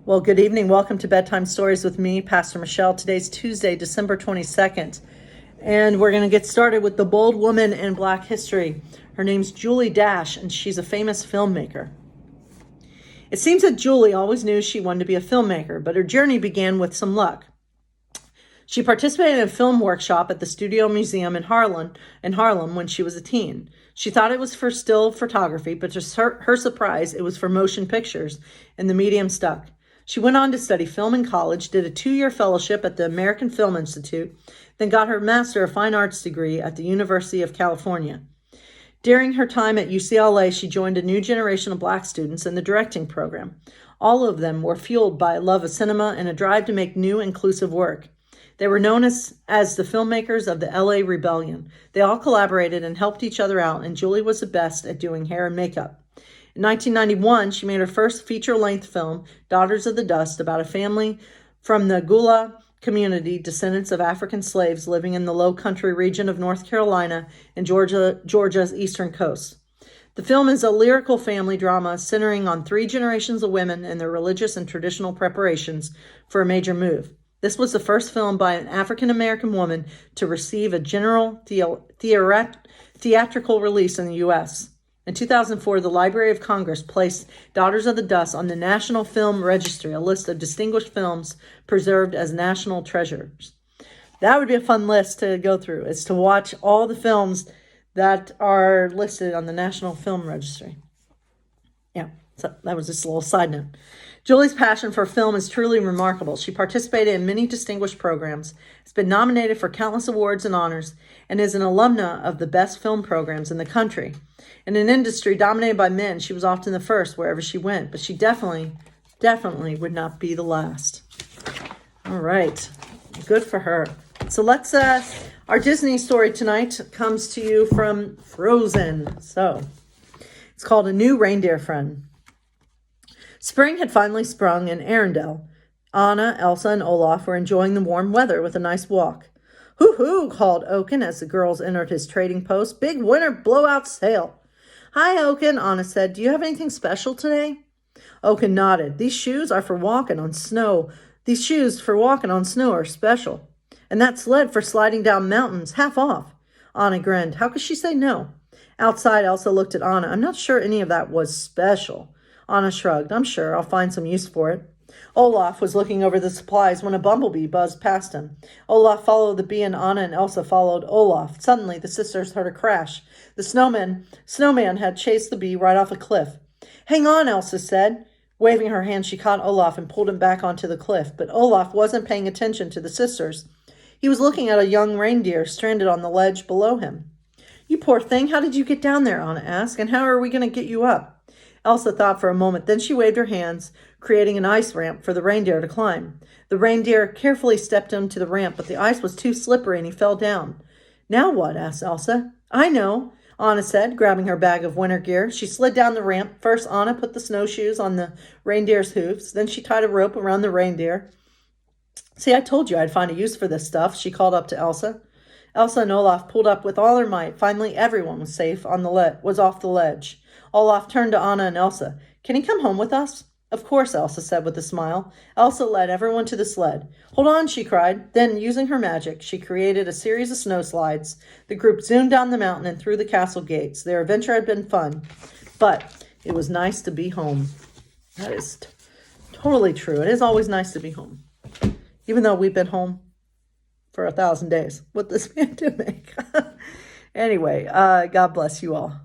Well, good evening. Welcome to Bedtime Stories with me, Pastor Michelle. Today's Tuesday, December 22nd, and we're going to get started with the bold woman in Black history. Her name's Julie Dash, and she's a famous filmmaker. It seems that Julie always knew she wanted to be a filmmaker, but her journey began with some luck. She participated in a film workshop at the Studio Museum in Harlem when she was a teen. She thought it was for still photography, but to her surprise, it was for motion pictures, and the medium stuck. She went on to study film in college, did a 2-year fellowship at the American Film Institute, then got her Master of Fine Arts degree at the University of California. During her time at UCLA, she joined a new generation of Black students in the directing program. All of them were fueled by a love of cinema and a drive to make new, inclusive work. They were known as the filmmakers of the LA Rebellion. They all collaborated and helped each other out, and Julie was the best at doing hair and makeup. In 1991, she made her first feature-length film, Daughters of the Dust, about a family from the Gula community, descendants of African slaves living in the Low Country region of North Carolina and Georgia's eastern coast. The film is a lyrical family drama centering on 3 generations of women and their religious and traditional preparations for a major move. This was the first film by an African-American woman to receive a general theatrical release in the U.S. In 2004, the Library of Congress placed Daughters of the Dust on the National Film Registry, a list of distinguished films preserved as national treasures. That would be a fun list to go through, is to watch all the films that are listed on the National Film Registry. Yeah, so that was just a little side note. Julie's passion for film is truly remarkable. She participated in many distinguished programs, has been nominated for countless awards and honors, and is an alumna of the best film programs in the country. In an industry dominated by men, she was often the first wherever she went, but she definitely would not be the last. All right, good for her. So our Disney story tonight comes to you from Frozen. So it's called A New Reindeer Friend. Spring had finally sprung in Arendelle. Anna, Elsa, and Olaf were enjoying the warm weather with a nice walk. "Hoo-hoo," called Oaken as the girls entered his trading post. "Big winter blowout sale." "Hi, Oaken," Anna said. "Do you have anything special today?" Oaken nodded. These shoes for walking on snow are special. And that sled for sliding down mountains, half off." Anna grinned. How could she say no? Outside, Elsa looked at Anna. "I'm not sure any of that was special." Anna shrugged. "I'm sure I'll find some use for it." Olaf was looking over the supplies when a bumblebee buzzed past him. Olaf followed the bee, and Anna and Elsa followed Olaf. Suddenly, the sisters heard a crash. The snowman had chased the bee right off a cliff. "Hang on," Elsa said. Waving her hand, she caught Olaf and pulled him back onto the cliff. But Olaf wasn't paying attention to the sisters. He was looking at a young reindeer stranded on the ledge below him. "You poor thing, how did you get down there?" Anna asked. "And how are we going to get you up?" Elsa thought for a moment. Then she waved her hands, creating an ice ramp for the reindeer to climb. The reindeer carefully stepped onto the ramp, but the ice was too slippery and he fell down. "Now what?" asked Elsa. "I know," Anna said, grabbing her bag of winter gear. She slid down the ramp. First, Anna put the snowshoes on the reindeer's hooves. Then she tied a rope around the reindeer. "See, I told you I'd find a use for this stuff," she called up to Elsa. Elsa and Olaf pulled up with all their might. Finally, everyone was safe was off the ledge. Olaf turned to Anna and Elsa. "Can he come home with us?" "Of course," Elsa said with a smile. Elsa led everyone to the sled. "Hold on," she cried. Then, using her magic, she created a series of snow slides. The group zoomed down the mountain and through the castle gates. Their adventure had been fun, but it was nice to be home. That is totally true. It is always nice to be home, even though we've been home for 1,000 days with this pandemic. Anyway, God bless you all.